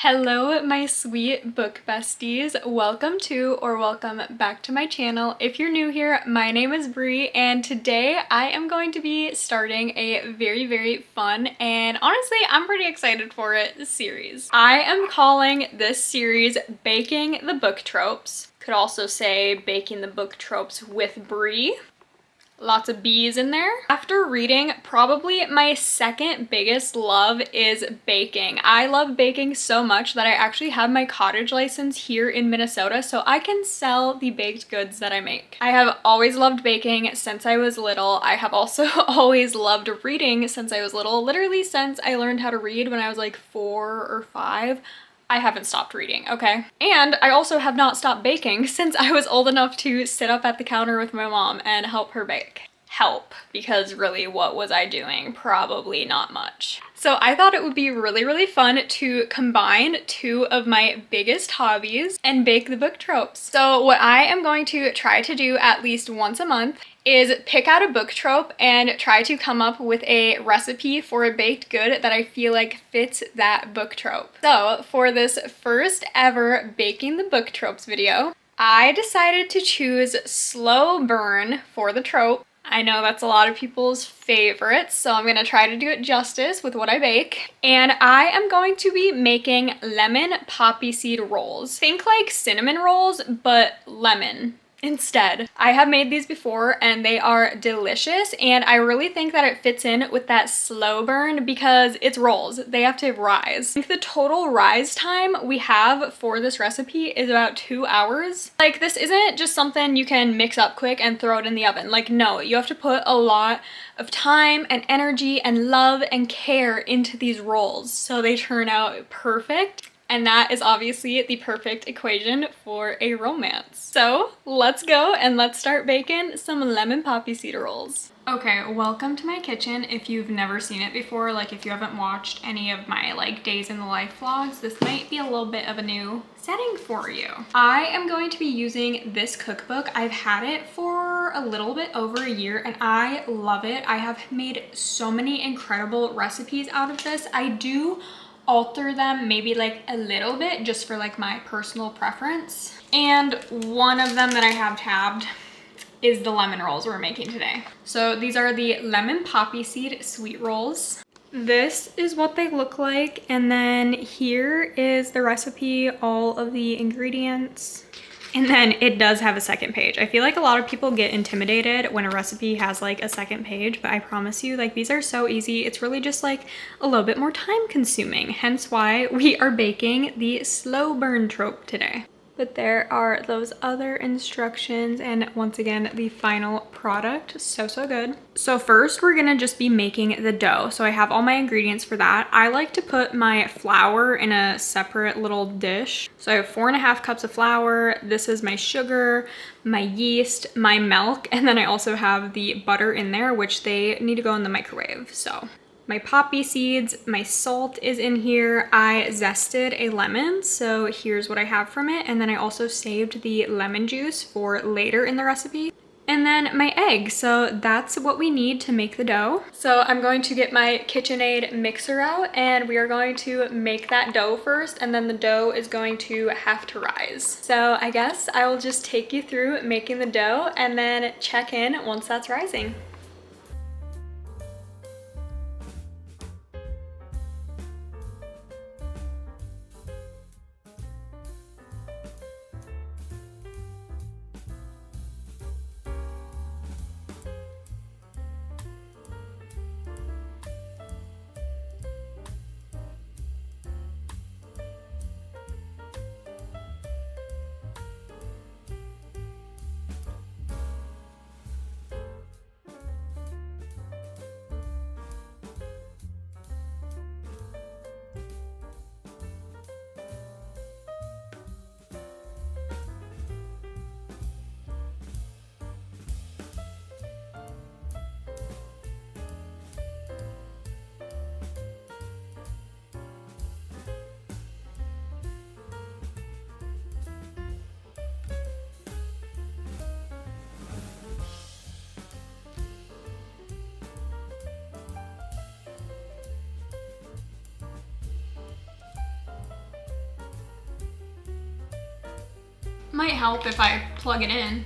Hello, my sweet book besties. Welcome to or welcome back to my channel. If you're new here, my name is Bri, and today I am going to be starting a very fun and honestly, I'm pretty excited for it series. I am calling this series Baking the Book Tropes. Could also say Baking the Book Tropes with Bri. Lots of B's in there. After reading, probably my second biggest love is baking. I love baking so much that I actually have my cottage license here in Minnesota so I can sell the baked goods that I make. I have always loved baking since I was little. I have also always loved reading since I was little, literally since I learned how to read when I was like 4 or 5. I haven't stopped reading, okay? And I also have not stopped baking since I was old enough to sit up at the counter with my mom and help her bake. Help, because really what was I doing? Probably not much. So I thought it would be really fun to combine two of my biggest hobbies and bake the book tropes. So what I am going to try to do at least once a month is pick out a book trope and try to come up with a recipe for a baked good that I feel like fits that book trope. So for this first ever Baking the Book Tropes video, I decided to choose slow burn for the trope. I know that's a lot of people's favorites, so I'm gonna try to do it justice with what I bake. And I am going to be making lemon poppy seed rolls. Think like cinnamon rolls, but lemon instead. I have made these before and they are delicious, and I really think that it fits in with that slow burn because it's rolls. They have to rise. I think the total rise time we have for this recipe is about 2 hours. Like, this isn't just something you can mix up quick and throw it in the oven. Like, no, you have to put a lot of time and energy and love and care into these rolls so they turn out perfect. And that is obviously the perfect equation for a romance. So let's go and let's start baking some lemon poppy seed rolls. Okay, welcome to my kitchen. If you've never seen it before, like if you haven't watched any of my like days in the life vlogs, this might be a little bit of a new setting for you. I am going to be using this cookbook. I've had it for a little bit over a year and I love it. I have made so many incredible recipes out of this. I do alter them maybe like a little bit just for like my personal preference. And one of them that I have tabbed is the lemon rolls we're making today. So these are the lemon poppy seed sweet rolls. This is what they look like, and then here is the recipe, all of the ingredients. And then it does have a second page. I feel like a lot of people get intimidated when a recipe has like a second page, but I promise you, like, these are so easy. It's really just like a little bit more time consuming, hence why we are baking the slow burn trope today. But there are those other instructions, and once again, the final product, so good. So first we're gonna just be making the dough. So I have all my ingredients for that. I like to put my flour in a separate little dish. So I have 4.5 cups of flour. This is my sugar, my yeast, my milk, and then I also have the butter in there, which they need to go in the microwave. So my poppy seeds, my salt is in here. I zested a lemon, so here's what I have from it. And then I also saved the lemon juice for later in the recipe. And then my egg, so that's what we need to make the dough. So I'm going to get my KitchenAid mixer out and we are going to make that dough first, and then the dough is going to have to rise. So I guess I will just take you through making the dough and then check in once that's rising. Might help if I plug it in.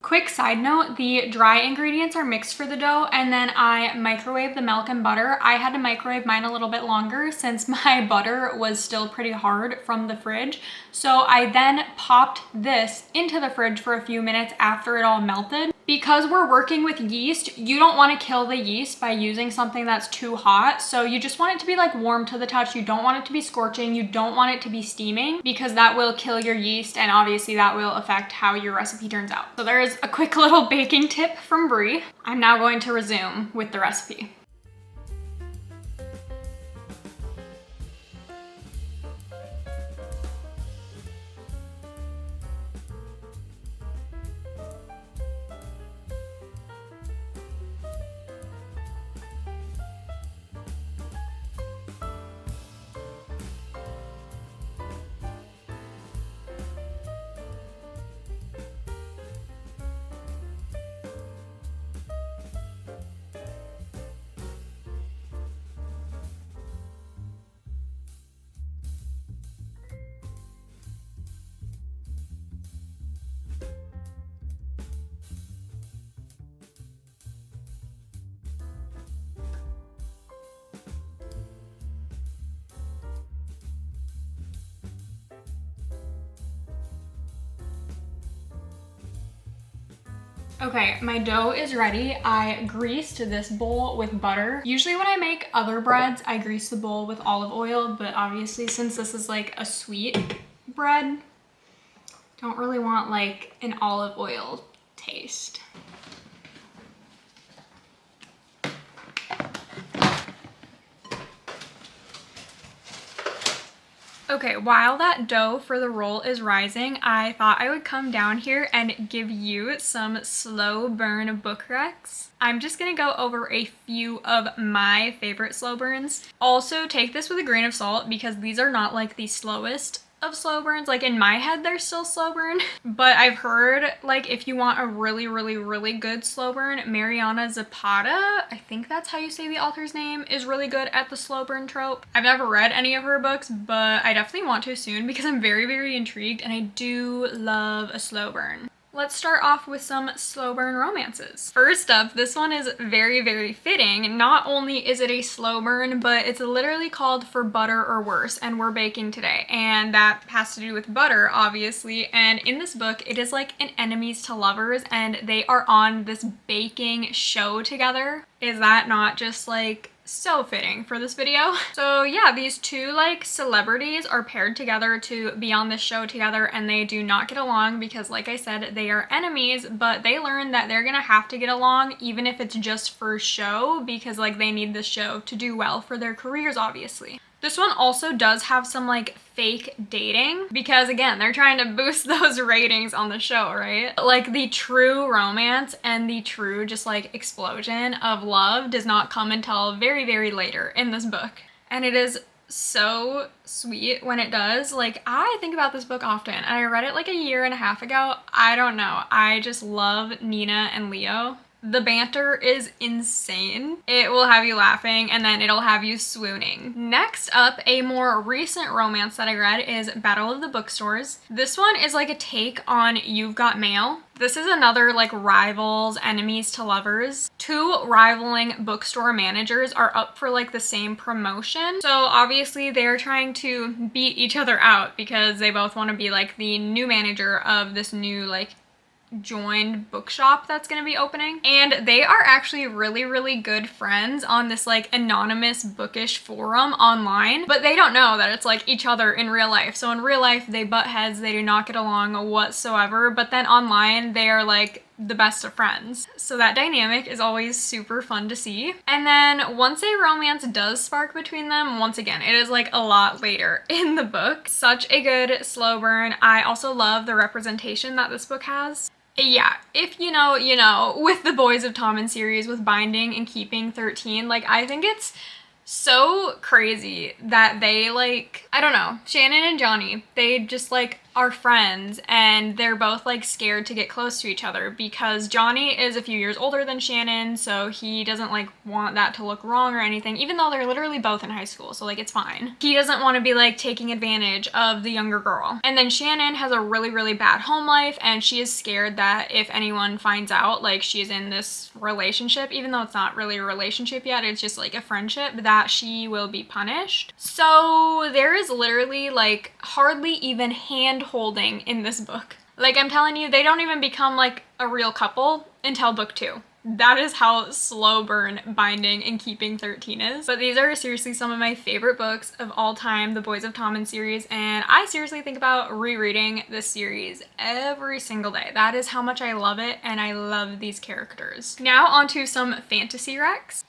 Quick side note, the dry ingredients are mixed for the dough and then I microwave the milk and butter. I had to microwave mine a little bit longer since my butter was still pretty hard from the fridge. So I then popped this into the fridge for a few minutes after it all melted. Because we're working with yeast, you don't want to kill the yeast by using something that's too hot. So you just want it to be like warm to the touch. You don't want it to be scorching. You don't want it to be steaming because that will kill your yeast and obviously that will affect how your recipe turns out. So there is a quick little baking tip from Brie. I'm now going to resume with the recipe. Okay, my dough is ready. I greased this bowl with butter. Usually when I make other breads, I grease the bowl with olive oil, but obviously since this is like a sweet bread, don't really want like an olive oil taste. Okay, while that dough for the roll is rising, I thought I would come down here and give you some slow burn book recs. I'm just gonna go over a few of my favorite slow burns. Also, take this with a grain of salt because these are not like the slowest of slow burns. Like in my head, they're still slow burn, but I've heard like if you want a really good slow burn, Mariana Zapata, I think that's how you say the author's name, is really good at the slow burn trope. I've never read any of her books, but I definitely want to soon because I'm very intrigued and I do love a slow burn. Let's start off with some slow burn romances. First up, this one is very fitting. Not only is it a slow burn, but it's literally called For Butter or Worse, and we're baking today. And that has to do with butter, obviously. And in this book, it is like an enemies to lovers, and they are on this baking show together. Is that not just like so fitting for this video? So yeah, these two like celebrities are paired together to be on this show together and they do not get along because like I said, they are enemies, but they learn that they're gonna have to get along even if it's just for show because like they need this show to do well for their careers, obviously. This one also does have some like fake dating because again, they're trying to boost those ratings on the show, right? Like the true romance and the true just like explosion of love does not come until very later in this book. And it is so sweet when it does. Like I think about this book often and I read it like a year and a half ago. I don't know. I just love Nina and Leo. The banter is insane. It will have you laughing and then it'll have you swooning. Next up, a more recent romance that I read is Battle of the Bookstores. This one is like a take on You've Got Mail. This is another like rivals, enemies to lovers. Two rivaling bookstore managers are up for like the same promotion. So obviously they're trying to beat each other out because they both want to be like the new manager of this new like joined bookshop that's gonna be opening, and they are actually really good friends on this like anonymous bookish forum online, but they don't know that it's like each other in real life. So in real life they butt heads, they do not get along whatsoever, but then online they are like the best of friends. So that dynamic is always super fun to see. And then once a romance does spark between them, once again, it is like a lot later in the book. Such a good slow burn. I also love the representation that this book has. Yeah, if you know, you know, with the Boys of Tommen series, with Binding and Keeping 13, like I think it's so crazy that they like, I don't know, Shannon and Johnny, they just like are friends, and they're both like scared to get close to each other because Johnny is a few years older than Shannon, so he doesn't like want that to look wrong or anything, even though they're literally both in high school, so like it's fine. He doesn't want to be like taking advantage of the younger girl. And then Shannon has a really, really bad home life, and she is scared that if anyone finds out like she's in this relationship, even though it's not really a relationship yet, it's just like a friendship, that she will be punished. So there is literally like hardly even hand holding in this book. Like, I'm telling you, they don't even become like a real couple until book 2. That is how slow burn binding and keeping 13 is. But these are seriously some of my favorite books of all time, the Boys of Tommen series, and I seriously think about rereading this series every single day. That is how much I love it, and I love these characters. Now onto some fantasy recs.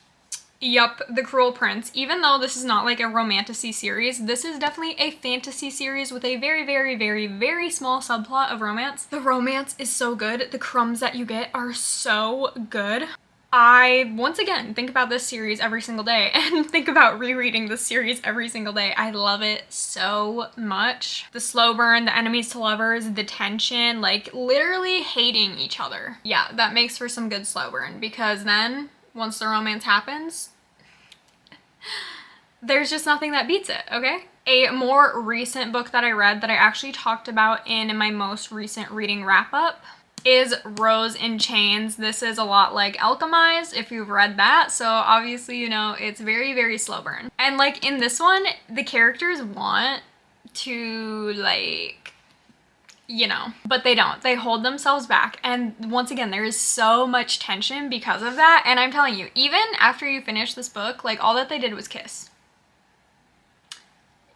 Yup, The Cruel Prince. Even though this is not like a romantasy series, this is definitely a fantasy series with a very, very, very, very small subplot of romance. The romance is so good. The crumbs that you get are so good. I, once again, think about this series every single day and think about rereading this series every single day. I love it so much. The slow burn, the enemies to lovers, the tension, like literally hating each other. Yeah, that makes for some good slow burn, because then once the romance happens, there's just nothing that beats it, okay? A more recent book that I read that I actually talked about in my most recent reading wrap-up is Rose in Chains. This is a lot like Alchemized, if you've read that, so obviously you know it's very, very slow burn. And like in this one, the characters want to like, you know, but they don't. They hold themselves back, and once again there is so much tension because of that. And I'm telling you, even after you finish this book, like all that they did was kiss.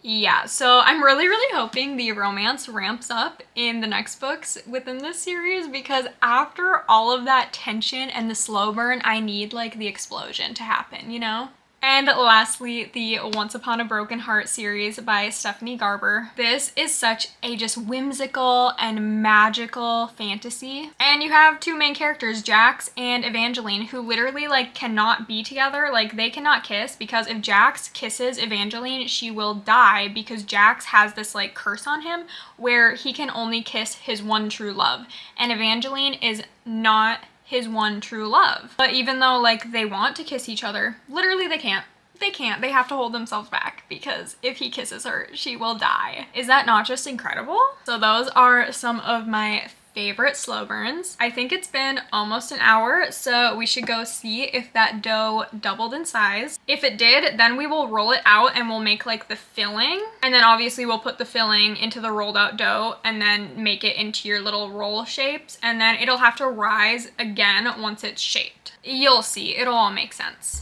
Yeah, so I'm really, really hoping the romance ramps up in the next books within this series, because after all of that tension and the slow burn, I need like the explosion to happen, you know? And lastly, the Once Upon a Broken Heart series by Stephanie Garber. This is such a just whimsical and magical fantasy. And you have two main characters, Jax and Evangeline, who literally like cannot be together. Like they cannot kiss, because if Jax kisses Evangeline, she will die, because Jax has this like curse on him where he can only kiss his one true love. And Evangeline is not his one true love. But even though like they want to kiss each other, literally they can't. They can't. They have to hold themselves back, because if he kisses her, she will die. Is that not just incredible? So those are some of my favorite slow burns. I think it's been almost an hour, so we should go see if that dough doubled in size. If it did, then we will roll it out and we'll make like the filling. And then obviously we'll put the filling into the rolled out dough and then make it into your little roll shapes. And then it'll have to rise again once it's shaped. You'll see, it'll all make sense.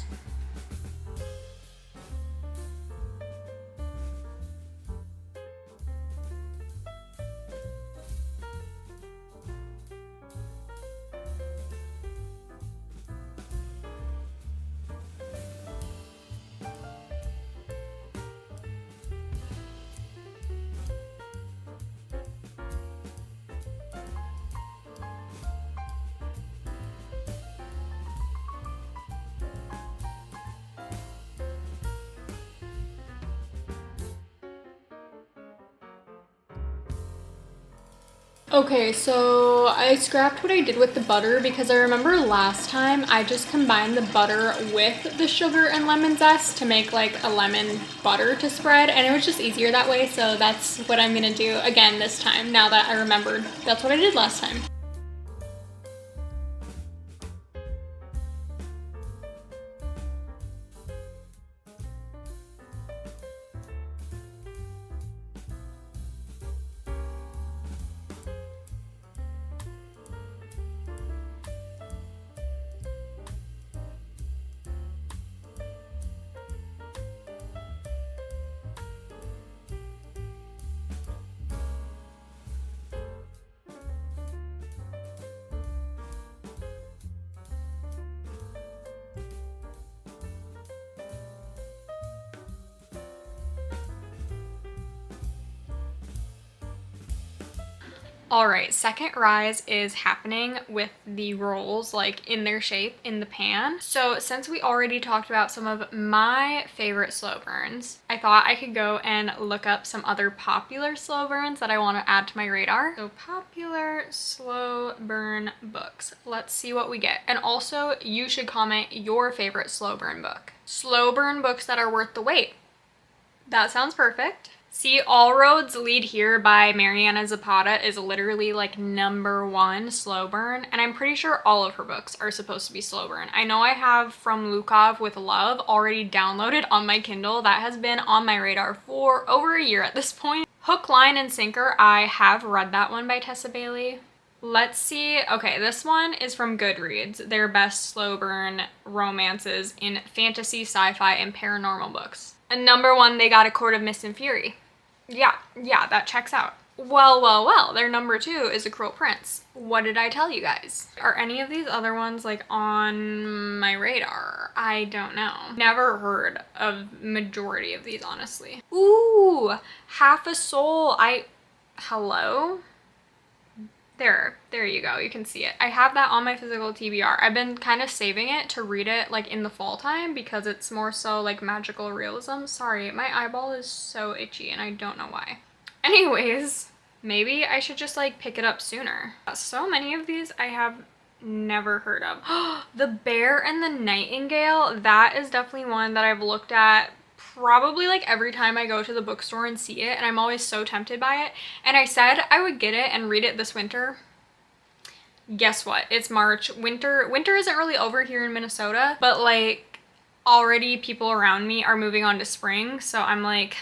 Okay, so I scrapped what I did with the butter, because I remember last time I just combined the butter with the sugar and lemon zest to make like a lemon butter to spread, and it was just easier that way, so that's what I'm gonna do again this time, now that I remembered that's what I did last time. All right, second rise is happening with the rolls like in their shape in the pan. So since we already talked about some of my favorite slow burns, I thought I could go and look up some other popular slow burns that I want to add to my radar. So popular slow burn books. Let's see what we get. And also you should comment your favorite slow burn book. Slow burn books that are worth the wait. That sounds perfect. See, All Roads Lead Here by Mariana Zapata is literally like #1 slow burn, and I'm pretty sure all of her books are supposed to be slow burn. I know I have From Lukov with Love already downloaded on my Kindle. That has been on my radar for over a year at this point. Hook, Line, and Sinker, I have read that one by Tessa Bailey. Let's see. Okay, this one is from Goodreads, their best slow burn romances in fantasy, sci-fi, and paranormal books. And #1, they got A Court of Mist and Fury. Yeah, that checks out. Well, their #2 is A Cruel Prince. What did I tell you guys? Are any of these other ones like on my radar? I don't know. Never heard of majority of these, honestly. Ooh, Half a Soul. Hello? There you go. You can see it. I have that on my physical TBR. I've been kind of saving it to read it like in the fall time because it's more so like magical realism. Sorry, my eyeball is so itchy and I don't know why. Anyways, maybe I should just like pick it up sooner. So many of these I have never heard of. The Bear and the Nightingale, that is definitely one that I've looked at probably like every time I go to the bookstore and see it, and I'm always so tempted by it. And I said I would get it and read it this winter. Guess what? It's March. Winter isn't really over here in Minnesota, but like already people around me are moving on to spring, so I'm like,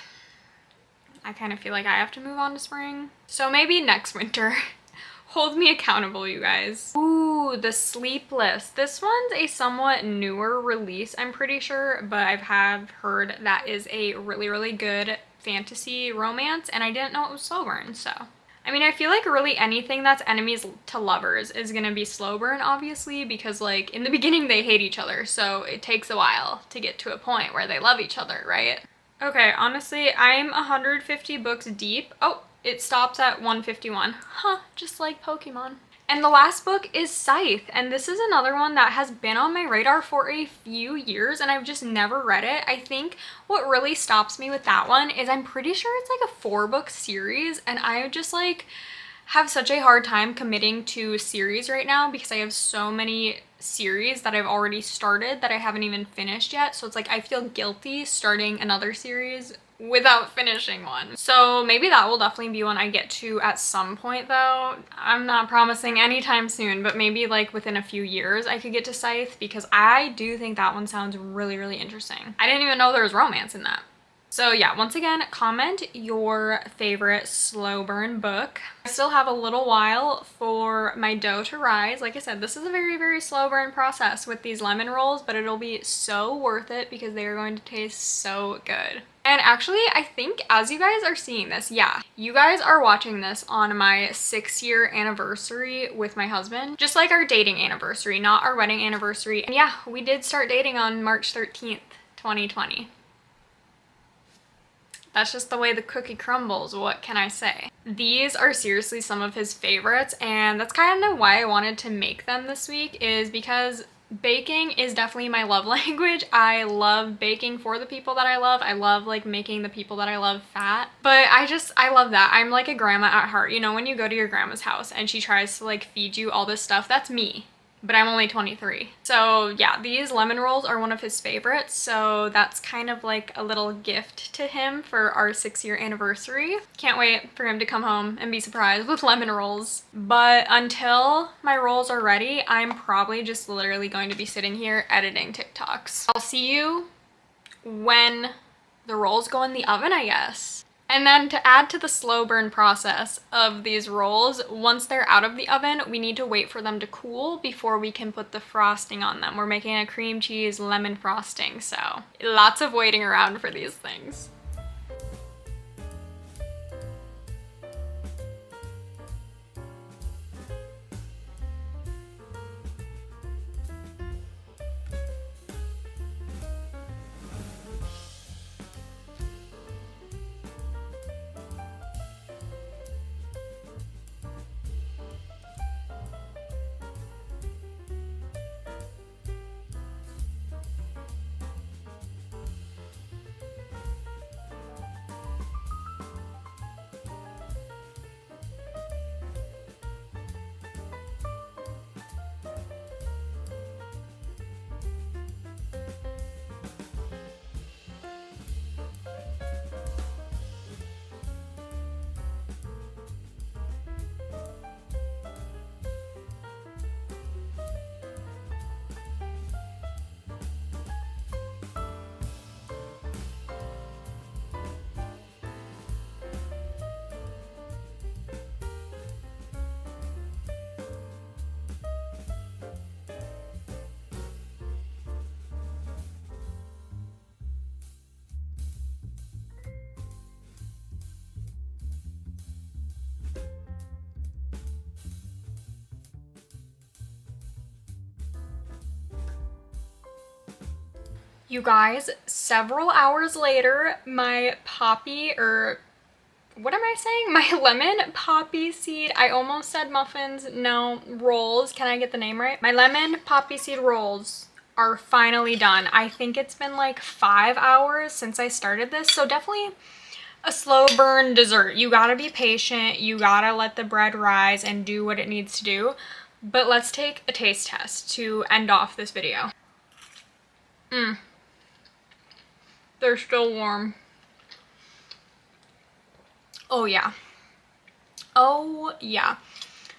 I kind of feel like I have to move on to spring. So maybe next winter. Hold me accountable, you guys. Ooh, The Sleepless. This one's a somewhat newer release, I'm pretty sure, but I've heard that is a really, really good fantasy romance, and I didn't know it was slow burn, so. I mean, I feel like really anything that's enemies to lovers is gonna be slow burn, obviously, because like in the beginning they hate each other, so it takes a while to get to a point where they love each other, right? Okay, honestly, I'm 150 books deep. Oh, it stops at 151. Huh, just like Pokemon. And the last book is Scythe, and this is another one that has been on my radar for a few years and I've just never read it. I think what really stops me with that one is I'm pretty sure it's like a 4-book series, and I just like have such a hard time committing to series right now because I have so many series that I've already started that I haven't even finished yet. So it's like I feel guilty starting another series without finishing one. So maybe that will definitely be one I get to at some point though. I'm not promising anytime soon, but maybe like within a few years I could get to Scythe because I do think that one sounds really, really interesting. I didn't even know there was romance in that. So yeah, once again, comment your favorite slow burn book. I still have a little while for my dough to rise. Like I said, this is a very, very slow burn process with these lemon rolls, but it'll be so worth it because they are going to taste so good. And actually, I think as you guys are seeing this, yeah, you guys are watching this on my 6-year anniversary with my husband, just like our dating anniversary, not our wedding anniversary. And yeah, we did start dating on March 13th, 2020. That's just the way the cookie crumbles, what can I say? These are seriously some of his favorites, and that's kind of why I wanted to make them this week, is because baking is definitely my love language. I love baking for the people that I love. I love like making the people that I love fat. But I love that. I'm like a grandma at heart. You know, when you go to your grandma's house and she tries to like feed you all this stuff, that's me. But I'm only 23. So yeah, these lemon rolls are one of his favorites. So that's kind of like a little gift to him for our 6-year anniversary. Can't wait for him to come home and be surprised with lemon rolls. But until my rolls are ready, I'm probably just literally going to be sitting here editing TikToks. I'll see you when the rolls go in the oven, I guess. And then to add to the slow burn process of these rolls, once they're out of the oven, we need to wait for them to cool before we can put the frosting on them. We're making a cream cheese lemon frosting, so lots of waiting around for these things. You guys, several hours later, my what am I saying? My lemon poppy seed, I almost said muffins, no, rolls. Can I get the name right? My lemon poppy seed rolls are finally done. I think it's been like 5 hours since I started this, so definitely a slow burn dessert. You gotta be patient, you gotta let the bread rise and do what it needs to do. But let's take a taste test to end off this video. They're still warm. Oh yeah. Oh yeah.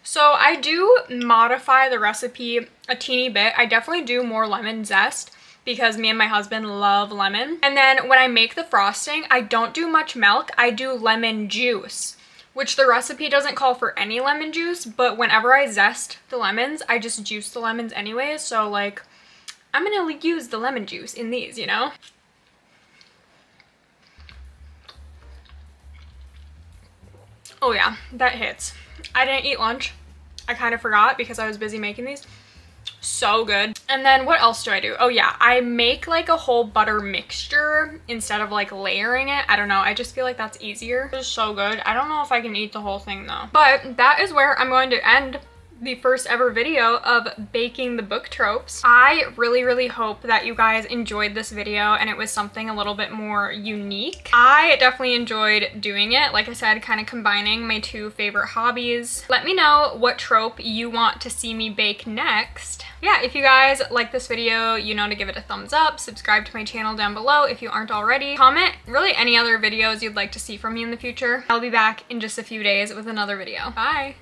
So I do modify the recipe a teeny bit. I definitely do more lemon zest because me and my husband love lemon. And then when I make the frosting, I don't do much milk. I do lemon juice, which the recipe doesn't call for any lemon juice, but whenever I zest the lemons, I just juice the lemons anyways. So like, I'm gonna use the lemon juice in these, you know? Oh yeah, that hits. I didn't eat lunch. I kind of forgot because I was busy making these. So good. And then what else do I do? Oh yeah, I make like a whole butter mixture instead of like layering it. I don't know, I just feel like that's easier. It's so good. I don't know if I can eat the whole thing though. But that is where I'm going to end the first ever video of Baking the Book Tropes. I really hope that you guys enjoyed this video and it was something a little bit more unique. I definitely enjoyed doing it. Like I said, kind of combining my two favorite hobbies. Let me know what trope you want to see me bake next. Yeah, if you guys like this video, you know to give it a thumbs up, subscribe to my channel down below if you aren't already. Comment really any other videos you'd like to see from me in the future. I'll be back in just a few days with another video. Bye!